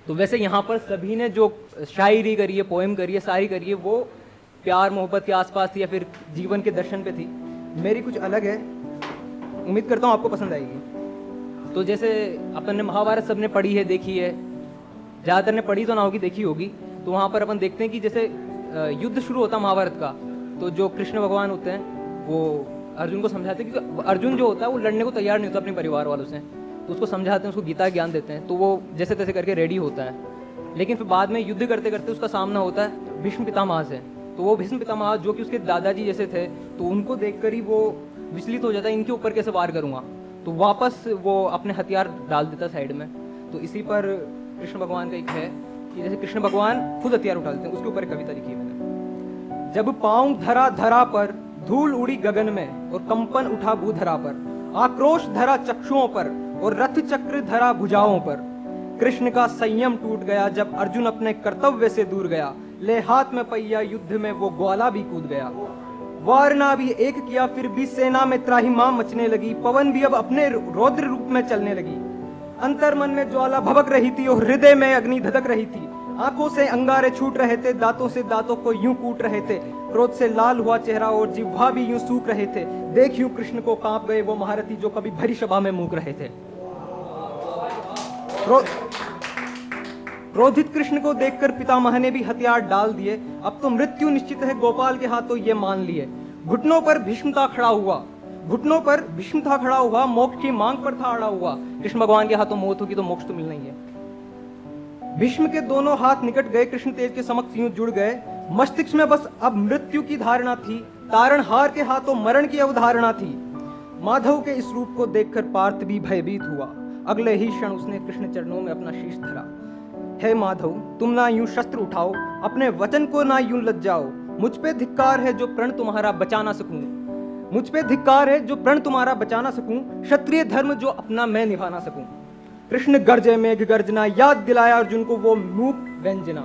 तो वैसे यहाँ पर सभी ने जो शायरी करी है, पोएम करी है, शायरी करी है, वो प्यार मोहब्बत के आसपास थी या फिर जीवन के दर्शन पे थी। मेरी कुछ अलग है, उम्मीद करता हूँ आपको पसंद आएगी। तो जैसे अपन ने महाभारत सबने पढ़ी है, देखी है, ज़्यादातर ने पढ़ी तो ना होगी, देखी होगी। तो वहाँ पर अपन देखते हैं कि जैसे युद्ध शुरू होता है महाभारत का, तो जो कृष्ण भगवान होते हैं वो अर्जुन को समझाते हैं, क्योंकि अर्जुन जो होता है वो लड़ने को तैयार नहीं होता अपने परिवार वालों से, तो उसको समझाते हैं, उसको गीता ज्ञान देते हैं, तो वो जैसे तैसे करके रेडी होता है। लेकिन फिर बाद में युद्ध करते करते उसका सामना होता है भीष्म पितामह से। तो वो भीष्म पितामह जो कि उसके दादाजी जैसे थे, तो उनको देखकर ही वो विचलित हो जाता है, इनके ऊपर कैसे वार करूँगा, तो वापस वो अपने हथियार डाल देता साइड में। तो इसी पर कृष्ण भगवान का एक है कि जैसे कृष्ण भगवान खुद हथियार उठा लेते हैं, उसके ऊपर एक कविता लिखी है मैंने। जब पाँव धरा धरा पर, धूल उड़ी गगन में और कंपन उठा भूधरा पर, आक्रोश धरा चक्षुओं पर और रथ चक्र धरा भुजाओं पर, कृष्ण का संयम टूट गया जब अर्जुन अपने कर्तव्य से दूर गया, ले हाथ में पहिया युद्ध में वो ग्वाला भी कूद गया। वारना भी एक किया फिर भी सेना में त्राहिमाम मचने लगी, पवन भी अब अपने रौद्र रूप में चलने लगी। अंतर मन में ज्वाला भभक रही थी और हृदय में अग्नि धधक रही थी, आंखों से अंगारे छूट रहे थे, दांतों से दांतों को यूं कूट रहे थे, क्रोध से लाल हुआ चेहरा और जिह्वा भी यूं सूख रहे थे। देख यूं कृष्ण को कांप गए वो महारथी जो कभी भरी सभा में मूक रहे थे। क्रोधित कृष्ण को देखकर पितामह ने भी हथियार डाल दिए, अब तो मृत्यु निश्चित है गोपाल के हाथों ये मान लिए। घुटनों पर भीष्मता खड़ा हुआ, घुटनों पर भीष्मता खड़ा हुआ, मोक्ष की मांग पर था अड़ा हुआ। कृष्ण भगवान के हाथों मौत होगी तो मोक्ष तो मिलना ही है। भीष्म के दोनों हाथ निकट गए, कृष्ण तेज के समक्ष यूं जुड़ गए, मस्तिष्क में बस अब मृत्यु की धारणा थी, तारणहार के हाथों मरण की अवधारणा थी। माधव के इस रूप को देखकर पार्थ भी भयभीत हुआ, अगले ही क्षण उसने कृष्ण चरणों में अपना शीश धरा। हे माधव, तुम ना यूं शस्त्र उठाओ, अपने वचन को ना यूं लज्जाओ, मुझ पे धिक्कार है जो प्रण तुम्हारा बचा ना सकूं, मुझ पे धिक्कार है जो प्रण तुम्हारा बचा ना सकूं, क्षत्रिय धर्म जो अपना मैं निभा ना सकूं। कृष्ण गर्जे मेघ गर्जना, याद दिलाया अर्जुन को वो मूक व्यंजना।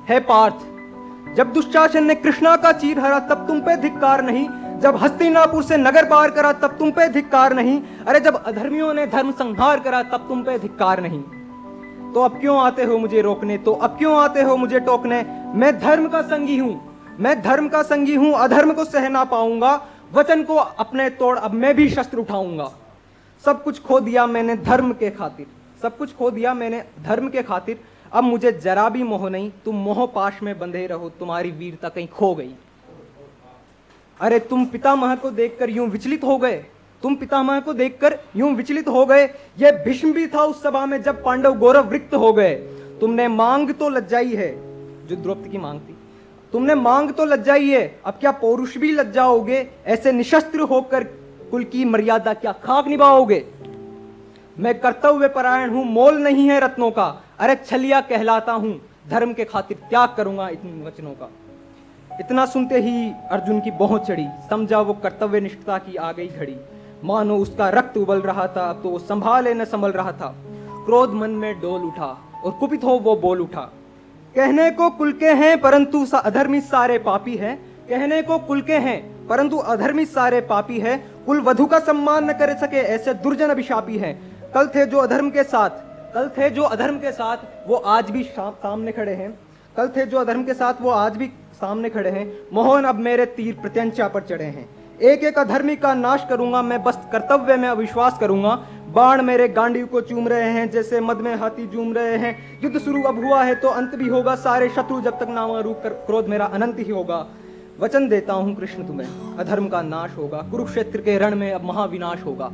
हे पार्थ, जब दुशासन ने कृष्णा का चीर हरा तब तुम पे धिक्कार नहीं, जब हस्तिनापुर से नगर पार करा तब तुम पे धिक्कार नहीं, अरे जब अधर्मियों ने धर्म संहार करा तब तुम पे धिक्कार नहीं। तो अब क्यों आते हो मुझे रोकने, तो अब क्यों आते हो मुझे टोकने, मैं धर्म का संगी हूं, मैं धर्म का संगी हूं, अधर्म को सह ना पाऊंगा, वचन को अपने तोड़ अब मैं भी शस्त्र उठाऊंगा। सब कुछ खो दिया मैंने धर्म के खातिर, सब कुछ खो दिया मैंने धर्म के खातिर, अब मुझे जरा भी मोह नहीं, तुम मोह पाश में बंधे रहो, तुम्हारी वीरता कहीं खो गई। अरे तुम पितामह को देखकर यूं विचलित हो गए, तुम पितामह को देखकर यूं विचलित हो गए, यह भीष्म भी था उस सभा में जब पांडव गौरव रिक्त हो गए। तुमने मांग तो लज्जाई है, जो द्रौपदी की मांग थी, तुमने मांग तो लज्जाई है, अब क्या पौरुष भी लज्जाओगे, ऐसे निशस्त्र होकर कुल की मर्यादा क्या खाक निभाओगे। मैं कर्तव्य परायण हूं, मोल नहीं है रत्नों का, अरे छलिया कहलाता हूं, धर्म के खातिर त्याग करूंगा इन वचनों का। इतना सुनते ही अर्जुन की भौं चढ़ी, समझा वो कर्तव्य निष्ठता की आ गई घड़ी, मानो उसका रक्त उबल रहा था, अब तो वो संभाले न संभल रहा था। क्रोध मन में डोल उठा और कुपित हो वो बोल उठा, कहने को कुल के हैं परंतु अधर्मी सारे पापी हैं, कहने को कुल के हैं परंतु अधर्मी सारे पापी हैं, कुल वधु का सम्मान न कर सके ऐसे दुर्जन अभिशापी हैं। कल थे जो अधर्म के साथ, कल थे जो अधर्म के साथ, वो आज भी सामने खड़े हैं, कल थे जो अधर्म के साथ वो आज भी सामने खड़े हैं। मोहन अब मेरे तीर प्रत्यंचा पर चढ़े हैं, एक एक अधर्मी का नाश करूंगा मैं, बस कर्तव्य में अविश्वास करूंगा। बाण मेरे गांडीव को चूम रहे हैं, जैसे मद में हाथी झूम रहे हैं। युद्ध शुरू अब हुआ है तो अंत भी होगा, सारे शत्रु जब तक ना रूक कर क्रोध मेरा अनंत ही होगा। वचन देता हूं कृष्ण तुम्हें, अधर्म का नाश होगा, कुरुक्षेत्र के रण में अब महाविनाश होगा।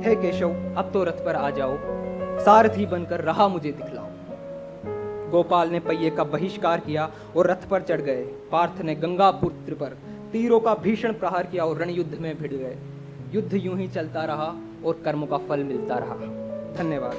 हे केशव, अब तो रथ पर आ जाओ, सारथी बनकर राह मुझे दिखलाओ। गोपाल ने पहिए का बहिष्कार किया और रथ पर चढ़ गए। पार्थ ने गंगा पुत्र पर तीरों का भीषण प्रहार किया और रण युद्ध में भिड़ गए। युद्ध यूं ही चलता रहा और कर्मों का फल मिलता रहा। धन्यवाद।